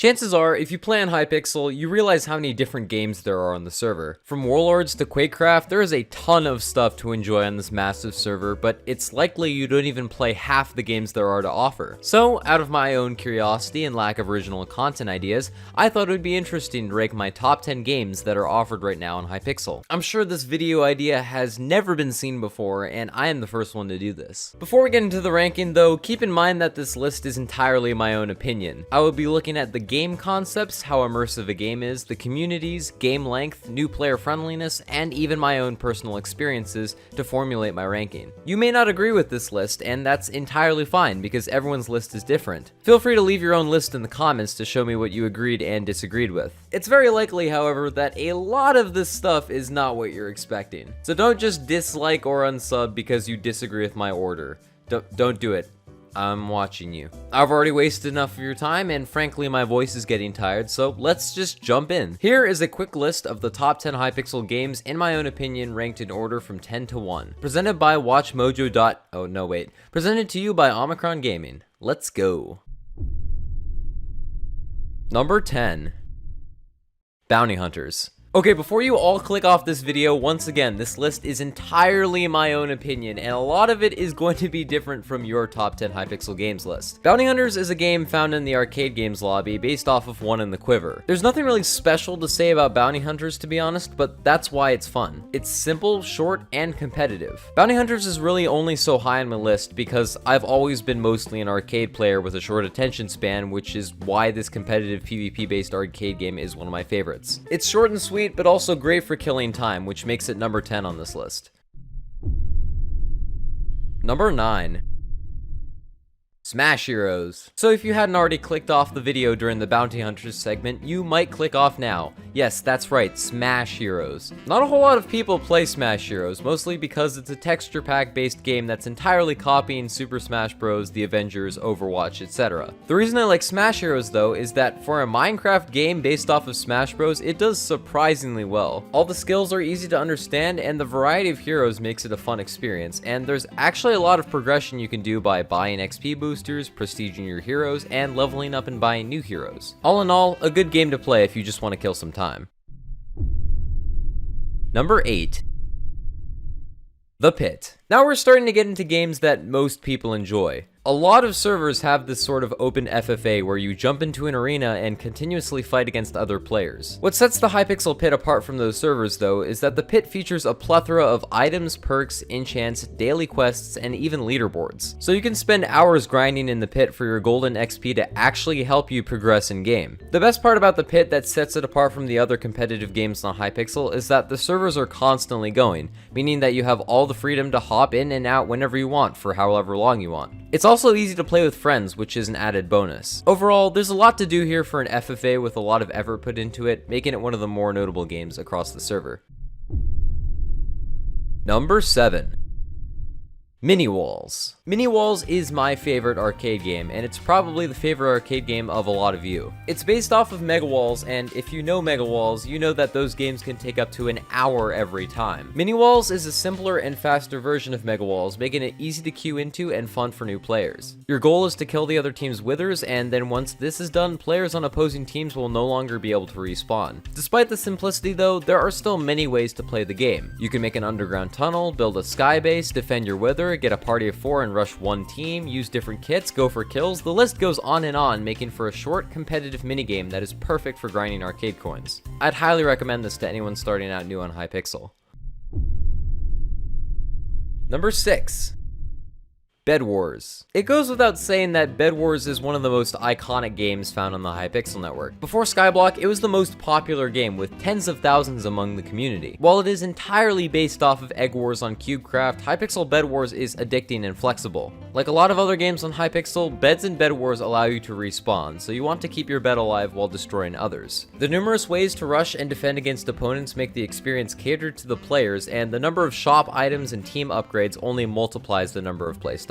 Chances are, if you play on Hypixel, you realize how many different games there are on the server. From Warlords to Quakecraft, there is a ton of stuff to enjoy on this massive server, but it's likely you don't even play half the games there are to offer. So, out of my own curiosity and lack of original content ideas, I thought it would be interesting to rank my top 10 games that are offered right now on Hypixel. I'm sure this video idea has never been seen before, and I am the first one to do this. Before we get into the ranking though, keep in mind that this list is entirely my own opinion. I will be looking at the game concepts, how immersive a game is, the communities, game length, new player friendliness, and even my own personal experiences to formulate my ranking. You may not agree with this list, and that's entirely fine because everyone's list is different. Feel free to leave your own list in the comments to show me what you agreed and disagreed with. It's very likely, however, that a lot of this stuff is not what you're expecting. So don't just dislike or unsub because you disagree with my order. Don't do it. I'm watching you. I've already wasted enough of your time, and frankly my voice is getting tired, so let's just jump in. Here is a quick list of the top 10 Hypixel games in my own opinion ranked in order from 10 to 1. Presented by Presented to you by Omicron Gaming. Let's go. Number 10. Bounty Hunters. Okay, before you all click off this video, once again, this list is entirely my own opinion, and a lot of it is going to be different from your top 10 Hypixel games list. Bounty Hunters is a game found in the arcade games lobby based off of One in the Quiver. There's nothing really special to say about Bounty Hunters, to be honest, but that's why it's fun. It's simple, short, and competitive. Bounty Hunters is really only so high on my list because I've always been mostly an arcade player with a short attention span, which is why this competitive PvP based arcade game is one of my favorites. It's short and sweet, but also great for killing time, which makes it number 10 on this list. Number 9. Smash Heroes. So if you hadn't already clicked off the video during the Bounty Hunters segment, you might click off now. Yes, that's right, Smash Heroes. Not a whole lot of people play Smash Heroes, mostly because it's a texture pack based game that's entirely copying Super Smash Bros, The Avengers, Overwatch, etc. The reason I like Smash Heroes though is that for a Minecraft game based off of Smash Bros, it does surprisingly well. All the skills are easy to understand, and the variety of heroes makes it a fun experience, and there's actually a lot of progression you can do by buying XP boosters, prestiging your heroes, and leveling up and buying new heroes. All in all, a good game to play if you just want to kill some time. Number 8. The Pit. Now we're starting to get into games that most people enjoy. A lot of servers have this sort of open FFA where you jump into an arena and continuously fight against other players. What sets the Hypixel Pit apart from those servers though is that the Pit features a plethora of items, perks, enchants, daily quests, and even leaderboards. So you can spend hours grinding in the Pit for your golden XP to actually help you progress in game. The best part about the Pit that sets it apart from the other competitive games on Hypixel is that the servers are constantly going, meaning that you have all the freedom to hop in and out whenever you want for however long you want. It's also easy to play with friends, which is an added bonus. Overall, there's a lot to do here for an FFA with a lot of effort put into it, making it one of the more notable games across the server. Number 7. Mini Walls. Mini Walls is my favorite arcade game, and it's probably the favorite arcade game of a lot of you. It's based off of Mega Walls, and if you know Mega Walls, you know that those games can take up to an hour every time. Mini Walls is a simpler and faster version of Mega Walls, making it easy to queue into and fun for new players. Your goal is to kill the other team's withers, and then once this is done, players on opposing teams will no longer be able to respawn. Despite the simplicity though, there are still many ways to play the game. You can make an underground tunnel, build a sky base, defend your wither, get a party of 4 and rush one team, use different kits, go for kills. The list goes on, making for a short, competitive minigame that is perfect for grinding arcade coins. I'd highly recommend this to anyone starting out new on Hypixel. Number 6. Bed Wars. It goes without saying that Bed Wars is one of the most iconic games found on the Hypixel network. Before SKYBLOCK, it was the most popular game with tens of thousands among the community. While it is entirely based off of Egg Wars on CubeCraft, Hypixel Bed Wars is addicting and flexible. Like a lot of other games on Hypixel, beds in Bed Wars allow you to respawn, so you want to keep your bed alive while destroying others. The numerous ways to rush and defend against opponents make the experience catered to the players, and the number of shop items and team upgrades only multiplies the number of playstyles.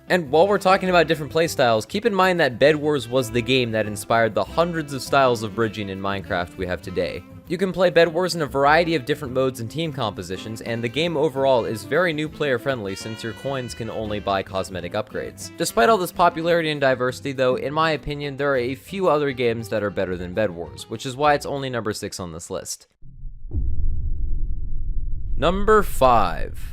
And while we're talking about different playstyles, keep in mind that Bed Wars was the game that inspired the hundreds of styles of bridging in Minecraft we have today. You can play Bed Wars in a variety of different modes and team compositions, and the game overall is very new player friendly since your coins can only buy cosmetic upgrades. Despite all this popularity and diversity though, in my opinion, there are a few other games that are better than Bed Wars, which is why it's only number 6 on this list. Number 5.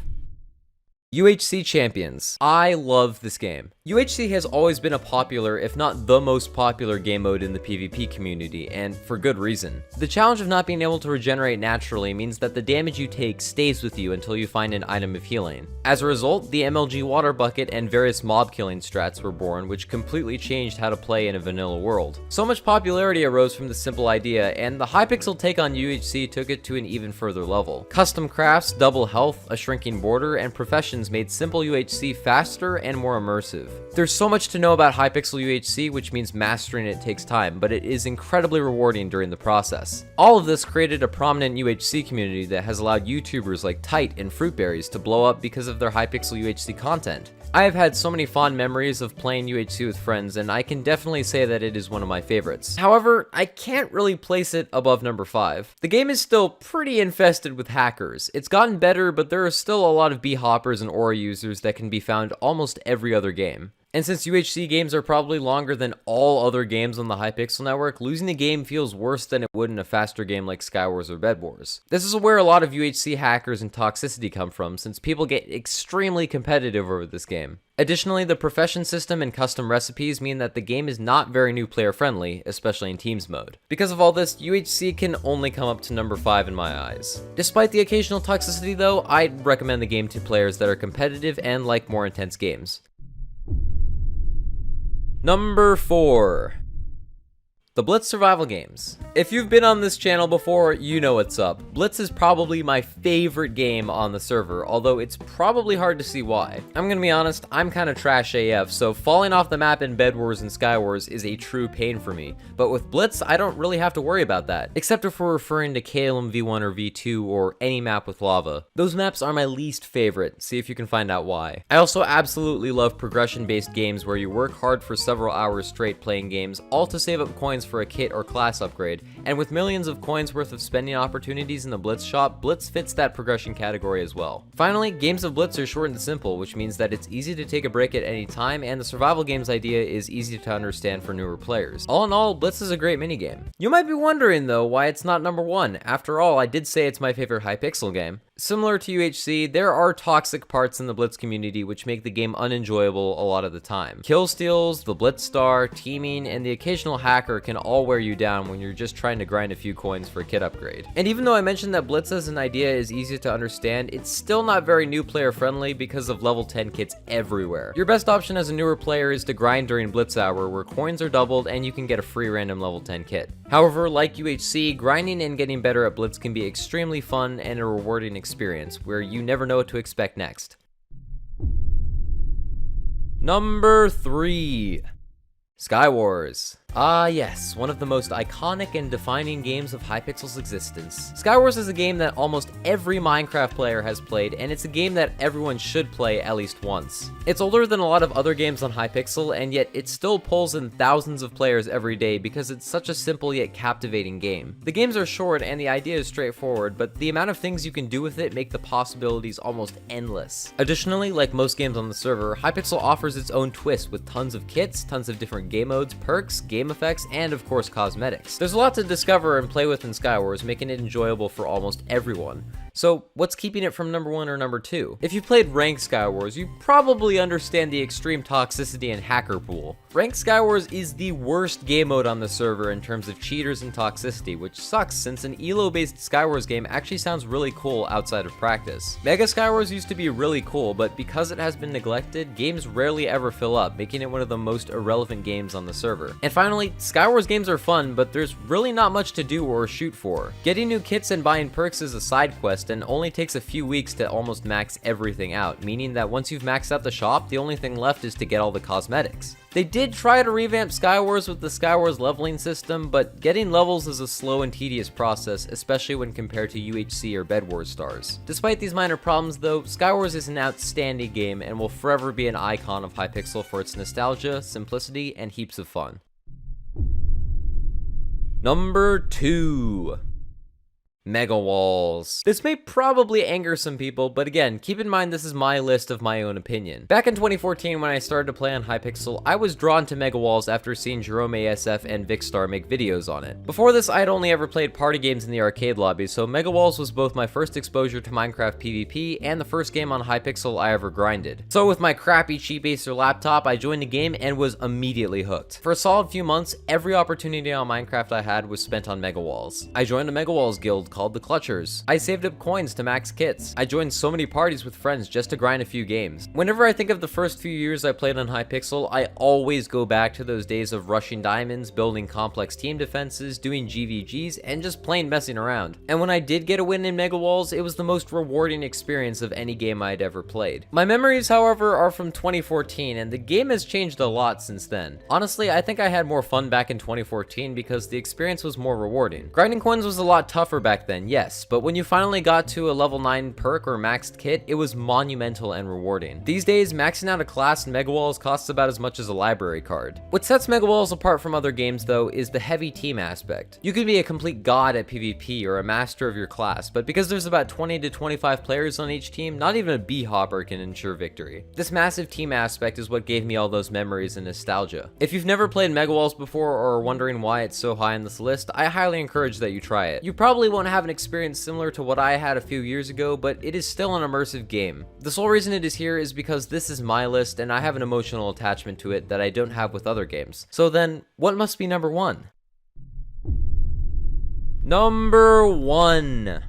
UHC Champions. I love this game. UHC has always been a popular, if not the most popular game mode in the PvP community, and for good reason. The challenge of not being able to regenerate naturally means that the damage you take stays with you until you find an item of healing. As a result, the MLG water bucket and various mob killing strats were born, which completely changed how to play in a vanilla world. So much popularity arose from this simple idea, and the HYPIXEL take on UHC took it to an even further level. Custom crafts, double health, a shrinking border, and professions made simple UHC faster and more immersive. There's so much to know about HYPIXEL UHC, which means mastering it takes time, but it is incredibly rewarding during the process. All of this created a prominent UHC community that has allowed YouTubers like Tite and Fruitberries to blow up because of their HYPIXEL UHC content. I have had so many fond memories of playing UHC with friends, and I can definitely say that it is one of my favorites. However, I can't really place it above number 5. The game is still pretty infested with hackers. It's gotten better, but there are still a lot of B-hoppers and Aura users that can be found almost every other game. And since UHC games are probably longer than all other games on the HYPIXEL network, losing the game feels worse than it would in a faster game like Skywars or Bed Wars. This is where a lot of UHC hackers and toxicity come from, since people get extremely competitive over this game. Additionally, the profession system and custom recipes mean that the game is not very new player friendly, especially in teams mode. Because of all this, UHC can only come up to number 5 in my eyes. Despite the occasional toxicity though, I'd recommend the game to players that are competitive and like more intense games. Number 4. The Blitz survival games. If you've been on this channel before, you know what's up. Blitz is probably my favorite game on the server, although it's probably hard to see why. I'm gonna be honest, I'm kinda trash AF, so falling off the map in Bed Wars and Skywars is a true pain for me. But with Blitz, I don't really have to worry about that, except if we're referring to KLM V1 or V2 or any map with lava. Those maps are my least favorite, see if you can find out why. I also absolutely love progression-based games where you work hard for several hours straight playing games, all to save up coins for a kit or class upgrade, and with millions of coins worth of spending opportunities in the Blitz shop, Blitz fits that progression category as well. Finally, games of Blitz are short and simple, which means that it's easy to take a break at any time, and the survival games idea is easy to understand for newer players. All in all, Blitz is a great minigame. You might be wondering though why it's not number 1. After all, I did say it's my favorite HYPIXEL game. Similar to UHC, there are toxic parts in the Blitz community which make the game unenjoyable a lot of the time. Kill steals, the Blitz star, teaming, and the occasional hacker can all wear you down when you're just trying to grind a few coins for a kit upgrade. And even though I mentioned that Blitz as an idea is easy to understand, it's still not very new player friendly because of level 10 kits everywhere. Your best option as a newer player is to grind during Blitz hour, where coins are doubled and you can get a free random level 10 kit. However, like UHC, grinding and getting better at Blitz can be extremely fun and a rewarding experience where you never know what to expect next. Number 3. Skywars. Ah yes, one of the most iconic and defining games of HYPIXEL's existence. Skywars is a game that almost every Minecraft player has played, and it's a game that everyone should play at least once. It's older than a lot of other games on HYPIXEL, and yet it still pulls in thousands of players every day because it's such a simple yet captivating game. The games are short and the idea is straightforward, but the amount of things you can do with it make the possibilities almost endless. Additionally, like most games on the server, HYPIXEL offers its own twist with tons of kits, tons of different game modes, perks, game effects, and of course cosmetics. There's a lot to discover and play with in Skywars, making it enjoyable for almost everyone. So what's keeping it from number 1 or number 2? If you played Ranked Skywars, you probably understand the extreme toxicity and hacker pool. Ranked Skywars is the worst game mode on the server in terms of cheaters and toxicity, which sucks since an elo-based Skywars game actually sounds really cool outside of practice. Mega Skywars used to be really cool, but because it has been neglected, games rarely ever fill up, making it one of the most irrelevant games on the server. And finally, Skywars games are fun, but there's really not much to do or shoot for. Getting new kits and buying perks is a side quest and only takes a few weeks to almost max everything out, meaning that once you've maxed out the shop, the only thing left is to get all the cosmetics. They did try to revamp Skywars with the Skywars leveling system, but getting levels is a slow and tedious process, especially when compared to UHC or Bed Wars stars. Despite these minor problems though, Skywars is an outstanding game and will forever be an icon of HYPIXEL for its nostalgia, simplicity, and heaps of fun. Number 2. Mega Walls. This may probably anger some people, but again, keep in mind this is my list of my own opinion. Back in 2014 when I started to play on HYPIXEL, I was drawn to Mega Walls after seeing Jerome ASF and Vicstar make videos on it. Before this, I'd only ever played party games in the arcade lobby, so Mega Walls was both my first exposure to Minecraft PvP and the first game on HYPIXEL I ever grinded. So with my crappy cheap Acer laptop, I joined the game and was immediately hooked. For a solid few months, every opportunity on Minecraft I had was spent on Mega Walls. I joined a Mega Walls guild called the Clutchers. I saved up coins to max kits. I joined so many parties with friends just to grind a few games. Whenever I think of the first few years I played on HYPIXEL, I always go back to those days of rushing diamonds, building complex team defenses, doing GVGs, and just plain messing around. And when I did get a win in Mega Walls, it was the most rewarding experience of any game I'd ever played. My memories, however, are from 2014, and the game has changed a lot since then. Honestly, I think I had more fun back in 2014 because the experience was more rewarding. Grinding coins was a lot tougher back then, yes, but when you finally got to a level 9 perk or maxed kit, it was monumental and rewarding. These days, maxing out a class in Mega Walls costs about as much as a library card. What sets Mega Walls apart from other games, though, is the heavy team aspect. You can be a complete god at PvP or a master of your class, but because there's about 20 to 25 players on each team, not even a bee-hopper can ensure victory. This massive team aspect is what gave me all those memories and nostalgia. If you've never played Mega Walls before or are wondering why it's so high on this list, I highly encourage that you try it. You probably won't have an experience similar to what I had a few years ago, but it is still an immersive game. The sole reason it is here is because this is my list and I have an emotional attachment to it that I don't have with other games. So then, what must be number 1? Number 1.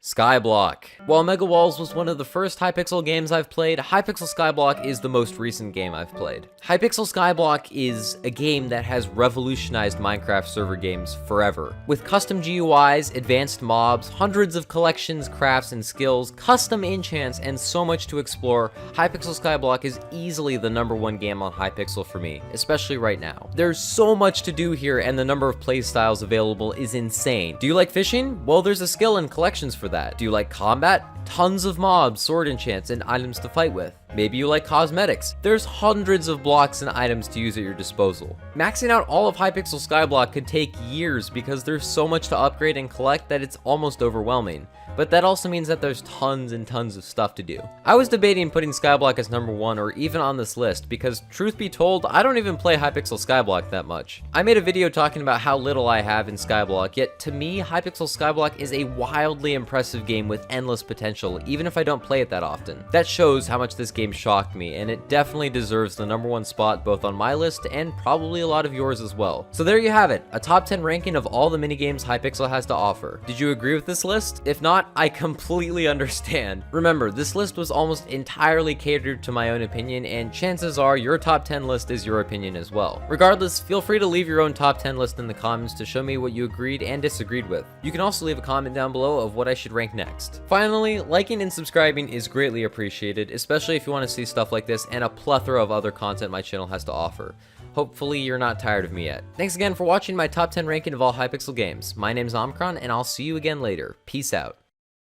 SKYBLOCK. While Mega Walls was one of the first HYPIXEL games I've played, HYPIXEL SKYBLOCK is the most recent game I've played. HYPIXEL SKYBLOCK is a game that has revolutionized Minecraft server games forever. With custom GUIs, advanced mobs, hundreds of collections, crafts, and skills, custom enchants, and so much to explore, HYPIXEL SKYBLOCK is easily the number 1 game on HYPIXEL for me, especially right now. There's so much to do here and the number of playstyles available is insane. Do you like fishing? Well, there's a skill and collections for that. Do you like combat? Tons of mobs, sword enchants, and items to fight with. Maybe you like cosmetics. There's hundreds of blocks and items to use at your disposal. Maxing out all of HYPIXEL SKYBLOCK could take years because there's so much to upgrade and collect that it's almost overwhelming. But that also means that there's tons and tons of stuff to do. I was debating putting SKYBLOCK as number 1 or even on this list because, truth be told, I don't even play HYPIXEL SKYBLOCK that much. I made a video talking about how little I have in SKYBLOCK, yet to me, HYPIXEL SKYBLOCK is a wildly impressive game with endless potential, even if I don't play it that often. That shows how much this game shocked me, and it definitely deserves the number 1 spot both on my list and probably a lot of yours as well. So there you have it, a top 10 ranking of all the minigames HYPIXEL has to offer. Did you agree with this list? If not, I completely understand. Remember, this list was almost entirely catered to my own opinion, and chances are your top 10 list is your opinion as well. Regardless, feel free to leave your own top 10 list in the comments to show me what you agreed and disagreed with. You can also leave a comment down below of what I should rank next. Finally, liking and subscribing is greatly appreciated, especially if you want to see stuff like this and a plethora of other content my channel has to offer. Hopefully you're not tired of me yet. Thanks again for watching my top 10 ranking of all HYPIXEL games. My name's Omicron, and I'll see you again later. Peace out.